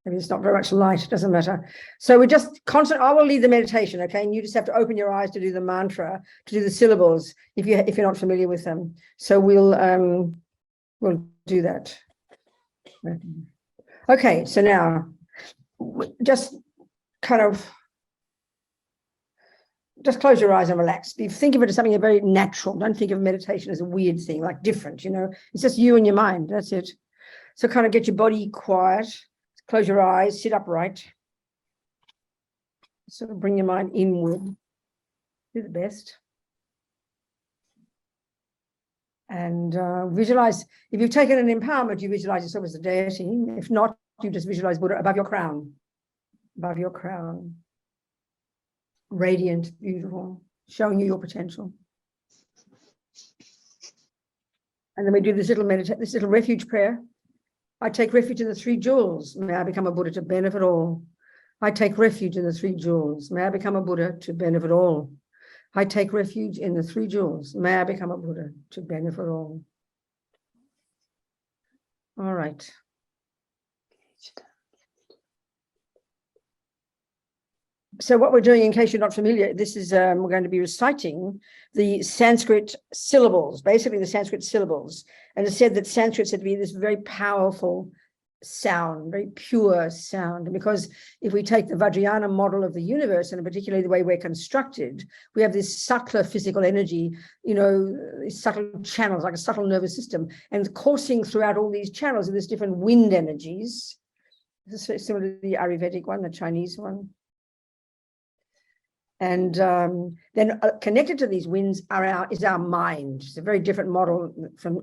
Maybe it's not very much light, it doesn't matter. So we just I will lead the meditation, okay? And you just have to open your eyes to do the mantra, to do the syllables, if you're not familiar with them. So we'll do that. Okay, so now just close your eyes and relax. Think of it as something very natural. Don't think of meditation as a weird thing, like different, It's just you and your mind. That's it. So kind of get your body quiet. Close your eyes, sit upright. Sort of bring your mind inward. Do the best. And visualize. If you've taken an empowerment, you visualize yourself as a deity. If not, you just visualize Buddha above your crown. Above your crown. Radiant, beautiful, showing you your potential. And then we do this little refuge prayer. I take refuge in the three jewels. May I become a Buddha to benefit all. I take refuge in the three jewels. May I become a Buddha to benefit all. I take refuge in the three jewels. May I become a Buddha to benefit all. All right. So what we're doing, in case you're not familiar, this is we're going to be reciting the Sanskrit syllables, basically the Sanskrit syllables. And it's said that Sanskrit said to be this very powerful sound, very pure sound. And because if we take the Vajrayana model of the universe, and particularly the way we're constructed, we have this subtler physical energy, these subtle channels, like a subtle nervous system, and coursing throughout all these channels of these different wind energies. This is similar to the Ayurvedic one, the Chinese one. And then connected to these winds is our mind. It's a very different model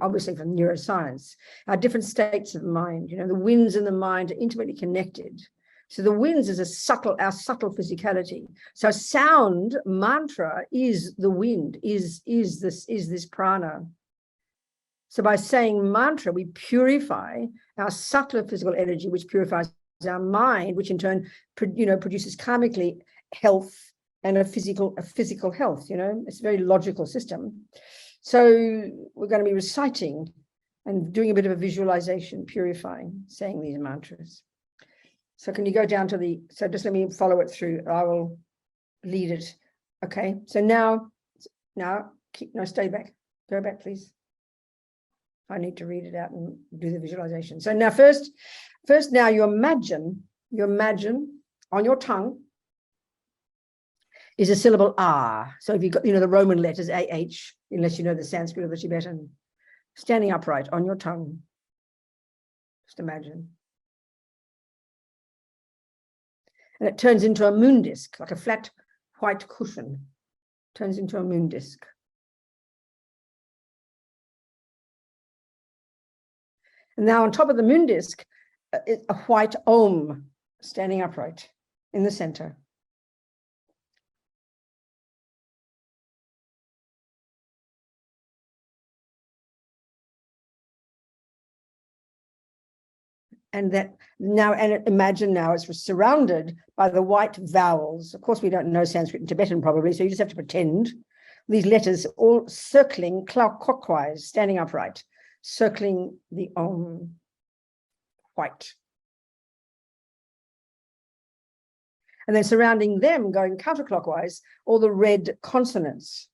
obviously from neuroscience. Our different states of mind, the winds and the mind are intimately connected. So the winds is our subtle physicality. So sound mantra is the wind, is this prana. So by saying mantra, we purify our subtler physical energy, which purifies our mind, which in turn, produces karmically health and a physical health. It's a very logical system. So we're going to be reciting and doing a bit of a visualization, purifying, saying these mantras. So can you go down to so just let me follow it through. I will lead it. Okay. So now stay back. Go back, please. I need to read it out and do the visualization. So now first now you imagine on your tongue is a syllable R. So if you've got, the Roman letters AH, unless you know the Sanskrit or the Tibetan, standing upright on your tongue. Just imagine. And it turns into a moon disc, like a flat white cushion. Turns into a moon disc. And now on top of the moon disc is a white Om standing upright in the center. And imagine now it's surrounded by the white vowels. Of course, we don't know Sanskrit and Tibetan probably, so you just have to pretend. These letters all circling clockwise, standing upright, circling the Om, white. And then surrounding them, going counterclockwise, all the red consonants.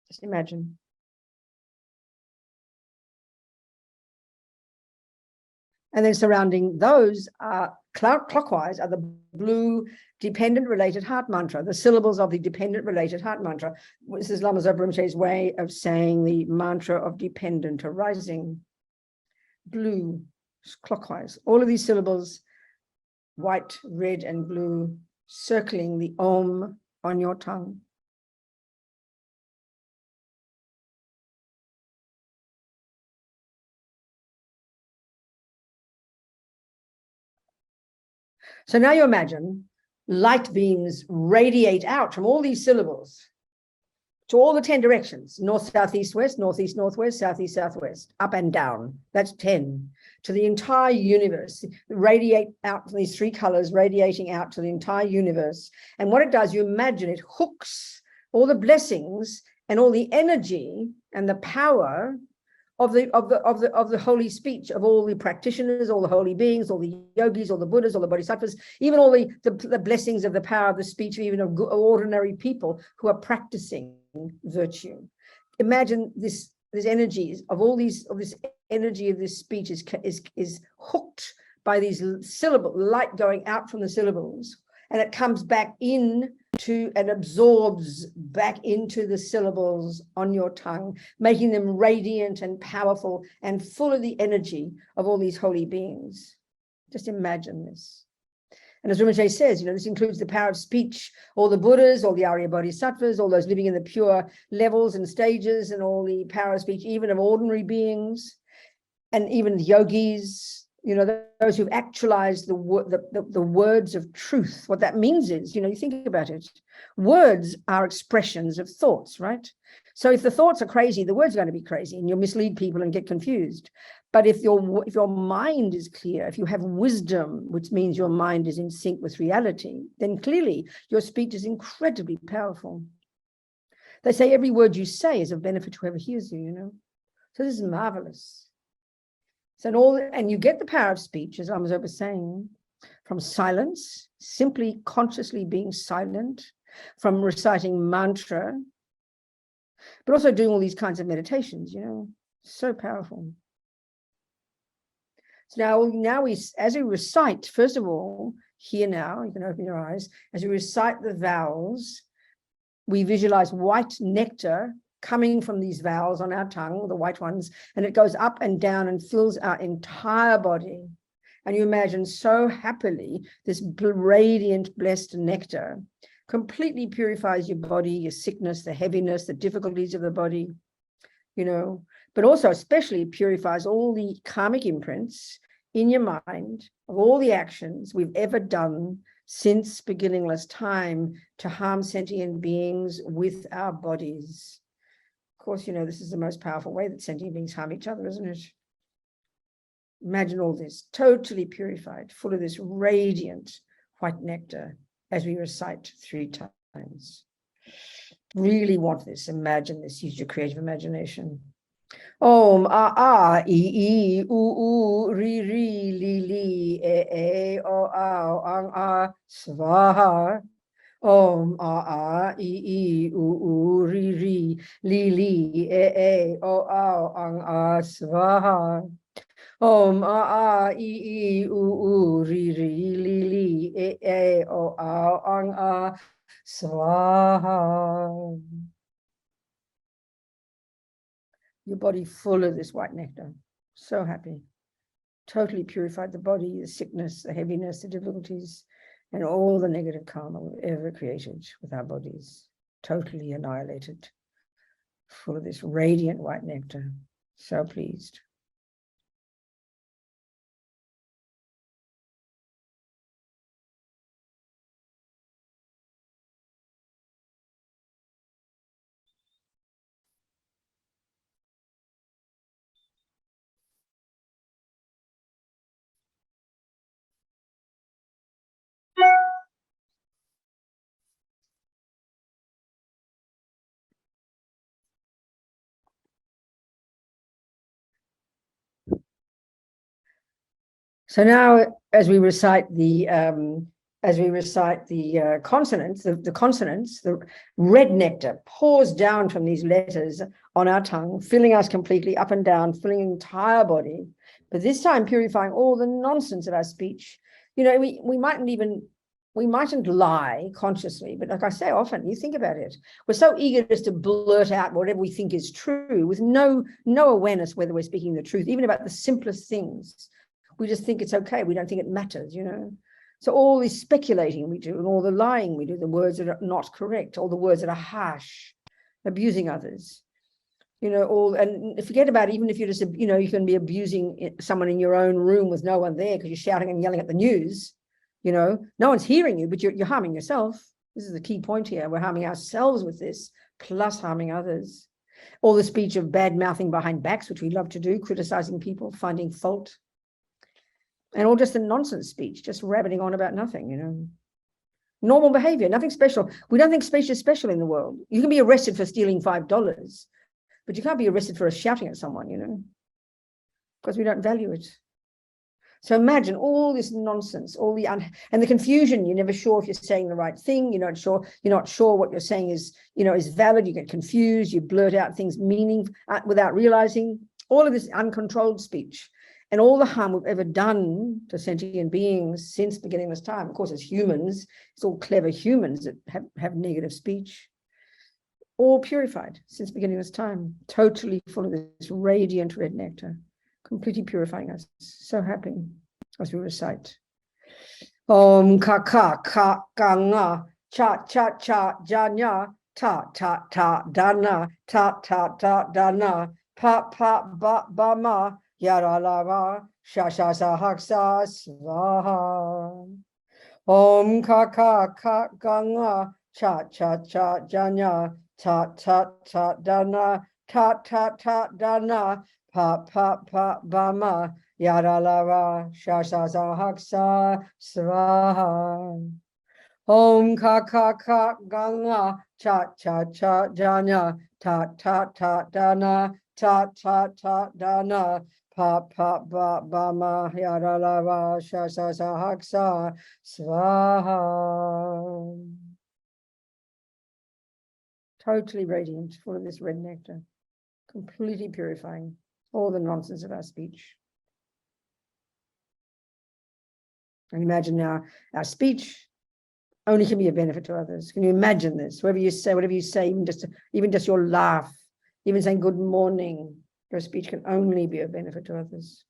Just imagine. And then surrounding those clockwise are the blue dependent related heart mantra, the syllables of the dependent related heart mantra. This is Lama Zopa Rinpoche's way of saying the mantra of dependent arising. Blue, clockwise. All of these syllables, white, red, and blue, circling the Om on your tongue. So now you imagine light beams radiate out from all these syllables to all the 10 directions, north, south, east, west, northeast, northwest, southeast, southwest, up and down. That's 10. To the entire universe, radiate out from these three colors, radiating out to the entire universe. And what it does, you imagine it hooks all the blessings and all the energy and the power of the holy speech of all the practitioners, all the holy beings, all the yogis, all the Buddhas, all the bodhisattvas, even all the blessings of the power of the speech, even of ordinary people who are practicing virtue. Imagine this energy of all these, of this energy of this speech is hooked by these syllables, light going out from the syllables, and it comes back in to and absorbs back into the syllables on your tongue, making them radiant and powerful and full of the energy of all these holy beings. Just imagine this. And as Rinpoche says, this includes the power of speech, all the Buddhas, all the Arya Bodhisattvas, all those living in the pure levels and stages, and all the power of speech, even of ordinary beings, and even the yogis, those who've actualized the words of truth. What that means is, you think about it, words are expressions of thoughts, right? So if the thoughts are crazy, the words are going to be crazy, and you'll mislead people and get confused. But if your mind is clear, if you have wisdom, which means your mind is in sync with reality, then clearly your speech is incredibly powerful. They say every word you say is of benefit to whoever hears you, So this is marvelous. So and you get the power of speech, as Amazon was saying, from silence, simply consciously being silent, from reciting mantra, but also doing all these kinds of meditations, so powerful. So now as we recite, first of all, here now, you can open your eyes, as we recite the vowels, we visualize white nectar coming from these vowels on our tongue, the white ones, and it goes up and down and fills our entire body. And you imagine so happily this radiant, blessed nectar completely purifies your body, your sickness, the heaviness, the difficulties of the body, but also especially purifies all the karmic imprints in your mind of all the actions we've ever done since beginningless time to harm sentient beings with our bodies. Of course, this is the most powerful way that sentient beings harm each other, isn't it? Imagine all this, totally purified, full of this radiant white nectar as we recite 3 times. Really want this, imagine this, use your creative imagination. Om a I u ri ri li li e o ang a swaha. Om a I u ri ri li li e o ang a swaha. Om a I u ri ri li li e o ang a swaha. Your body full of this white nectar, so happy, totally purified the body, the sickness, the heaviness, the difficulties, and all the negative karma we've ever created with our bodies, totally annihilated, full of this radiant white nectar, so pleased. So now, as we recite the consonants, the red nectar pours down from these letters on our tongue, filling us completely up and down, filling the entire body. But this time, purifying all the nonsense of our speech. We mightn't lie consciously, but like I say often, you think about it. We're so eager just to blurt out whatever we think is true, with no awareness whether we're speaking the truth, even about the simplest things. We just think it's okay. We don't think it matters, So all this speculating we do, and all the lying we do, the words that are not correct, all the words that are harsh, abusing others, and forget about it, even if you're just, you can be abusing someone in your own room with no one there because you're shouting and yelling at the news, no one's hearing you, but you're harming yourself. This is the key point here. We're harming ourselves with this, plus harming others. All the speech of bad mouthing behind backs, which we love to do, criticizing people, finding fault. And all just the nonsense speech, just rabbiting on about nothing, Normal behavior, nothing special. We don't think speech is special in the world. You can be arrested for stealing $5, but you can't be arrested for shouting at someone, you know, because we don't value it. So imagine all this nonsense, all the and the confusion. You're never sure if you're saying the right thing. You're not sure what you're saying is, you know, is valid. You get confused. You blurt out things meaning without realizing. All of this uncontrolled speech and all the harm we've ever done to sentient beings since beginningless time. Of course, as humans, it's all clever humans that have negative speech. All purified since beginningless time, totally full of this radiant red nectar, completely purifying us. So happy as we recite. Om ka ka ka ka nga cha cha cha janya ta ta ta dana ta ta ta dana pa pa ba ba ma yara lava sha sha sa haksa svaha. Om ka ka ka ka nga cha cha cha janya ta ta ta dana ta ta ta dana pa pa pa ba ma yara lava shasha haksa svaha. Om ka ka ka ganga cha cha cha janya ta ta ta dana ta ta ta dana pa pa ba ba ma yara lava shasha haksa svaha. Totally radiant, full of this red nectar, completely purifying all the nonsense of our speech. And imagine now our speech only can be a benefit to others. Can you imagine this? Whatever you say, even just your laugh, even saying good morning, your speech can only be a benefit to others.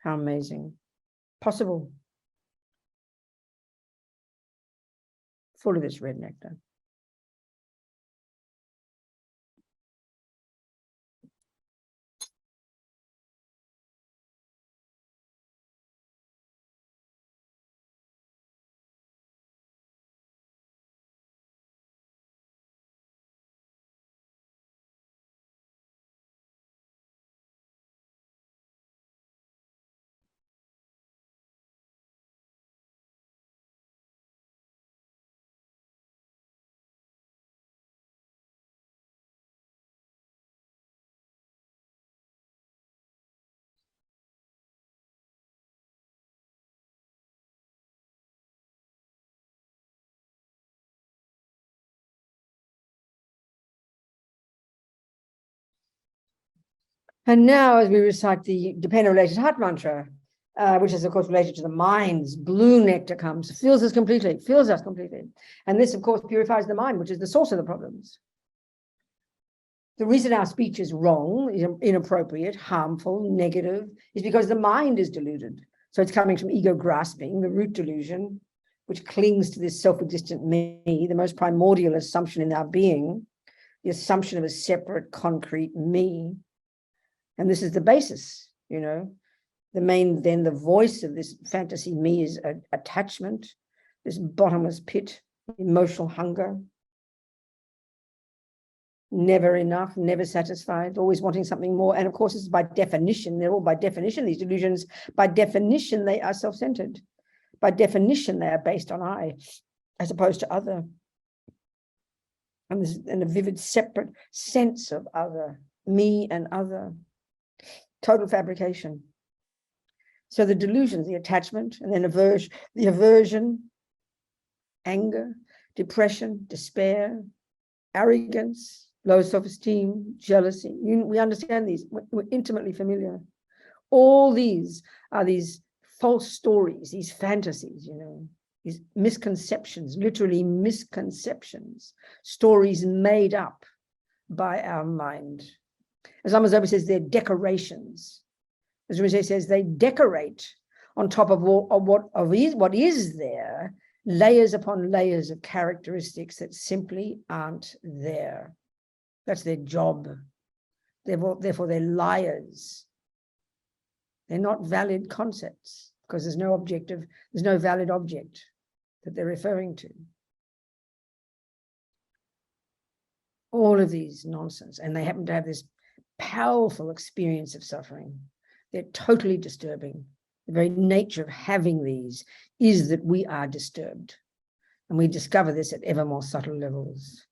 How amazing. Possible. Full of this red nectar. And now, as we recite the dependent-related heart mantra, which is, of course, related to the mind's blue nectar comes, fills us completely. And this, of course, purifies the mind, which is the source of the problems. The reason our speech is wrong, inappropriate, harmful, negative, is because the mind is deluded. So it's coming from ego grasping, the root delusion, which clings to this self-existent me, the most primordial assumption in our being, the assumption of a separate, concrete me. And this is the basis, you know. The voice of this fantasy me is attachment, this bottomless pit, emotional hunger, never enough, never satisfied, always wanting something more. And of course, it's by definition, these delusions, by definition, they are self-centered. By definition, they are based on I, as opposed to other. And there's a vivid separate sense of other, me and other. Total fabrication. So the delusions, the attachment, and then the aversion, anger, depression, despair, arrogance, low self-esteem, jealousy. We understand these. We're intimately familiar. All these are these false stories, these fantasies, you know, these misconceptions, literally misconceptions, stories made up by our mind. As Lama Zopa says, they're decorations. As Rinpoche says, they decorate on top of what is there, layers upon layers of characteristics that simply aren't there. That's their job. Therefore, they're liars. They're not valid concepts because there's no valid object that they're referring to. All of these nonsense, and they happen to have this powerful experience of suffering. They're totally disturbing. The very nature of having these is that we are disturbed. And we discover this at ever more subtle levels.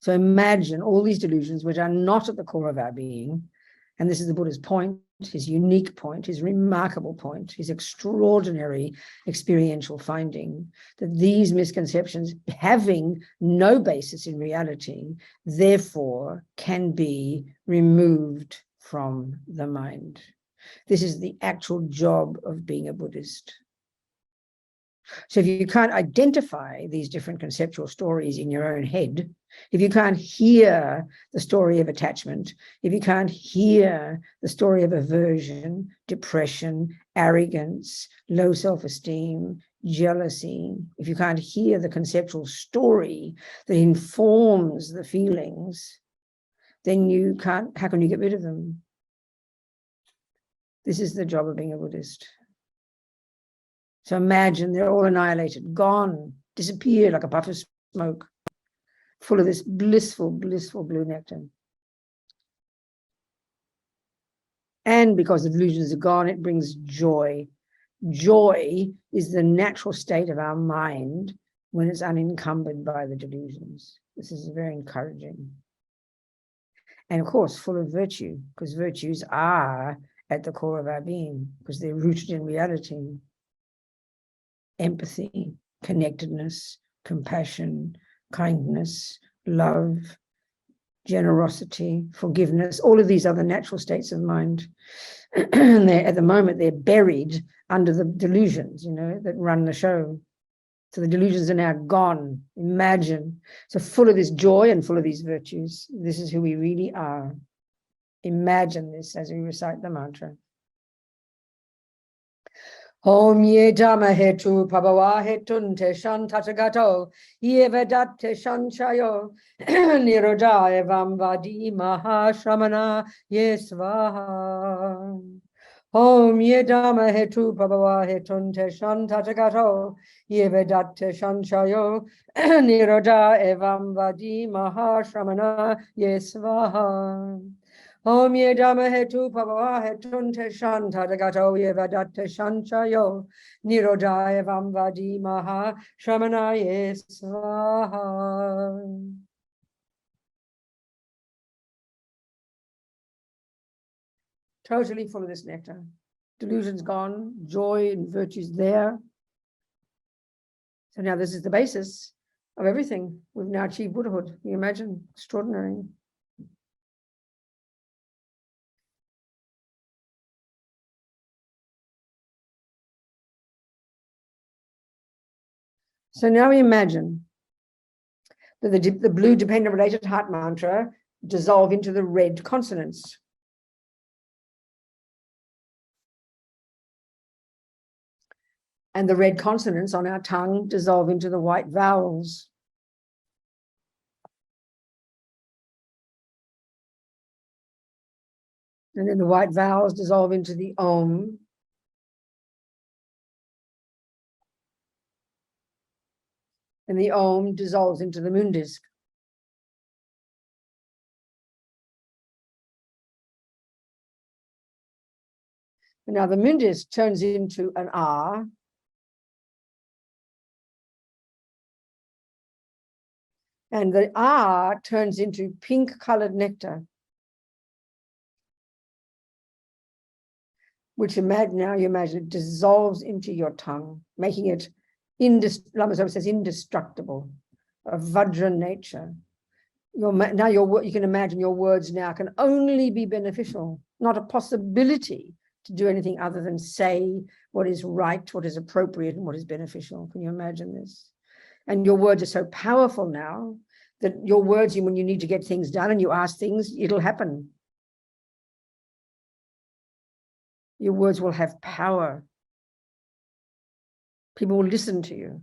So imagine all these delusions which are not at the core of our being. And this is the Buddha's point, his unique point, his remarkable point, his extraordinary experiential finding, that these misconceptions, having no basis in reality, therefore can be removed from the mind. This is the actual job of being a Buddhist. So if you can't identify these different conceptual stories in your own head, if you can't hear the story of attachment, if you can't hear the story of aversion, depression, arrogance, low self-esteem, jealousy, if you can't hear the conceptual story that informs the feelings, then you can't, how can you get rid of them? This is the job of being a Buddhist. So imagine they're all annihilated, gone, disappeared like a puff of smoke, full of this blissful, blissful blue nectar. And because the delusions are gone, it brings joy. Joy is the natural state of our mind when it's unencumbered by the delusions. This is very encouraging. And of course, full of virtue, because virtues are at the core of our being, because they're rooted in reality. Empathy, connectedness, compassion, kindness, love, generosity, forgiveness, all of these are the natural states of mind. And at the moment, they're buried under the delusions, that run the show. So the delusions are now gone. Imagine. So full of this joy and full of these virtues. This is who we really are. Imagine this as we recite the mantra. Om ye dhamma hetu pabhava hetun shan tatagato ye vedatte shanchayo nirodha evam vadi mahashramana ye svaha. Om ye dhamma hetu pabhava hetun shan tatagato ye vedatte shanchayo nirodha evam vadi mahashramana ye svaha. Om ye dhamma hetu pabhava hetun shan tatagato ye vedatte shanchayo nirodha evam vadi maha shramana ye svaha. Totally full of this nectar. Delusions gone, joy and virtues there. So now this is the basis of everything. We've now achieved Buddhahood. Can you imagine? Extraordinary. So now we imagine that the blue dependent related heart mantra dissolve into the red consonants. And the red consonants on our tongue dissolve into the white vowels. And then the white vowels dissolve into the Om. And the Om dissolves into the moon disk. And now the moon disk turns into an R. And the R turns into pink colored nectar, which now you imagine it dissolves into your tongue, making it, Lama Zopa says, indestructible, of Vajra nature. You can imagine your words now can only be beneficial, not a possibility to do anything other than say what is right, what is appropriate, and what is beneficial. Can you imagine this? And your words are so powerful now that your words, when you need to get things done and you ask things, it'll happen. Your words will have power. People will listen to you.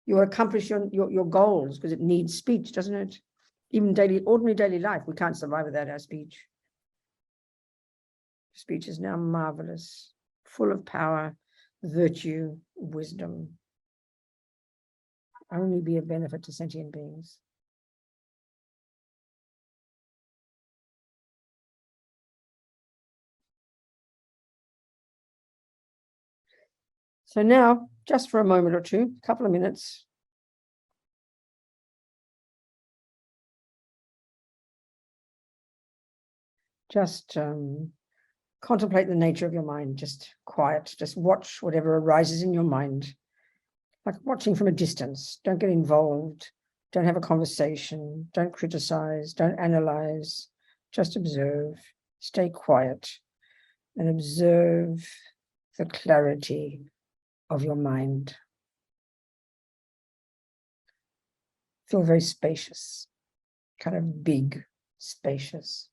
You'll accomplish your goals, because it needs speech, doesn't it? Even ordinary daily life, we can't survive without our speech. Speech is now marvelous, full of power, virtue, wisdom. Only be a benefit to sentient beings. So now, just for a moment or two, a couple of minutes, Just contemplate the nature of your mind, just quiet, just watch whatever arises in your mind, like watching from a distance. Don't get involved, don't have a conversation, don't criticize, don't analyze, just observe, stay quiet and observe the clarity of your mind. Feel very spacious, kind of big, spacious.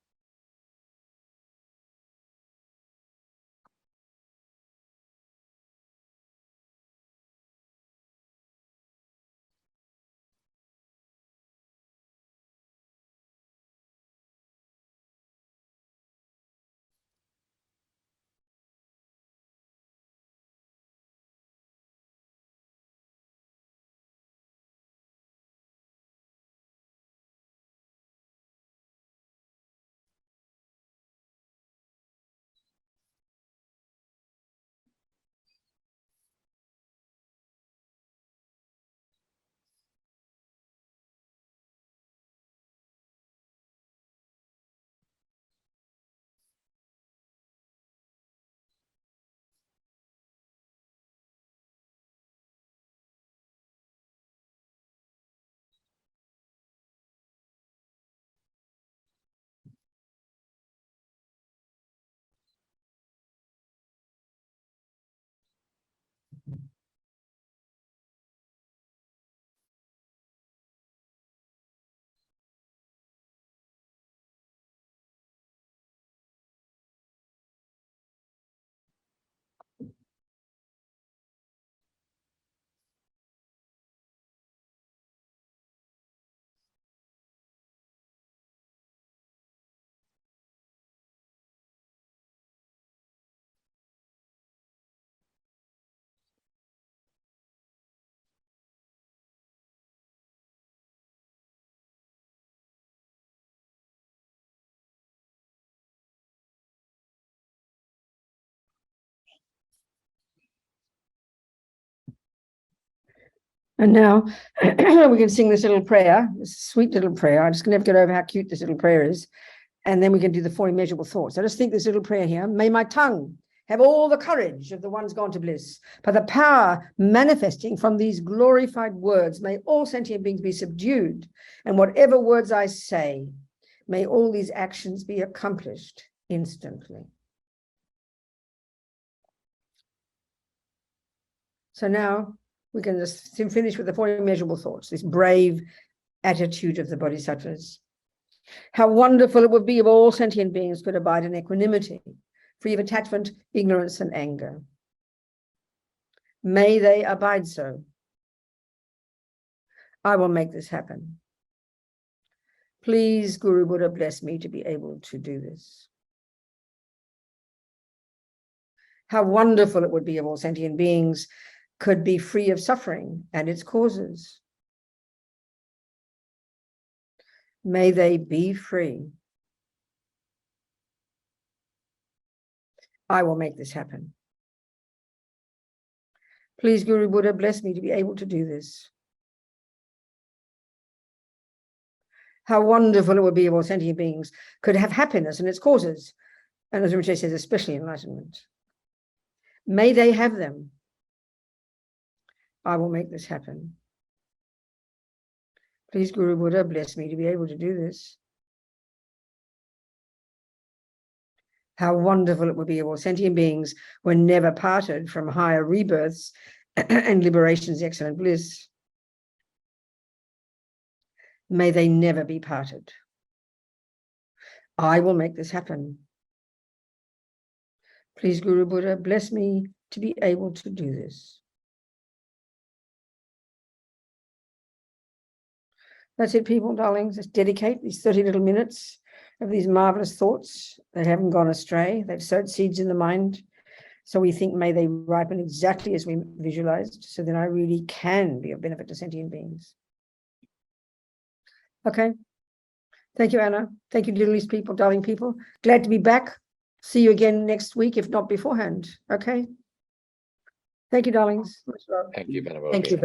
And now we can sing this little prayer, this sweet little prayer. I just can never get over how cute this little prayer is. And then we can do the 4 immeasurable thoughts. I just think this little prayer here, may my tongue have all the courage of the ones gone to bliss. By the power manifesting from these glorified words, may all sentient beings be subdued. And whatever words I say, may all these actions be accomplished instantly. So now we can just finish with the 4 immeasurable thoughts, this brave attitude of the bodhisattvas. How wonderful it would be if all sentient beings could abide in equanimity, free of attachment, ignorance, and anger. May they abide so. I will make this happen. Please, Guru Buddha, bless me to be able to do this. How wonderful it would be if all sentient beings could be free of suffering and its causes. May they be free. I will make this happen. Please, Guru Buddha, bless me to be able to do this. How wonderful it would be if all sentient beings could have happiness and its causes, and as Rinpoche says, especially enlightenment. May they have them. I will make this happen. Please, Guru Buddha, bless me to be able to do this. How wonderful it would be if all sentient beings were never parted from higher rebirths and liberation's excellent bliss. May they never be parted. I will make this happen. Please, Guru Buddha, bless me to be able to do this. That's it, people, darlings. Let's dedicate these 30 little minutes of these marvelous thoughts that haven't gone astray. They've sowed seeds in the mind. So we think, may they ripen exactly as we visualized. So then I really can be of benefit to sentient beings. Okay. Thank you, Anna. Thank you, little people, darling people. Glad to be back. See you again next week, if not beforehand. Okay. Thank you, darlings. Thank you, Venerable. Thank you.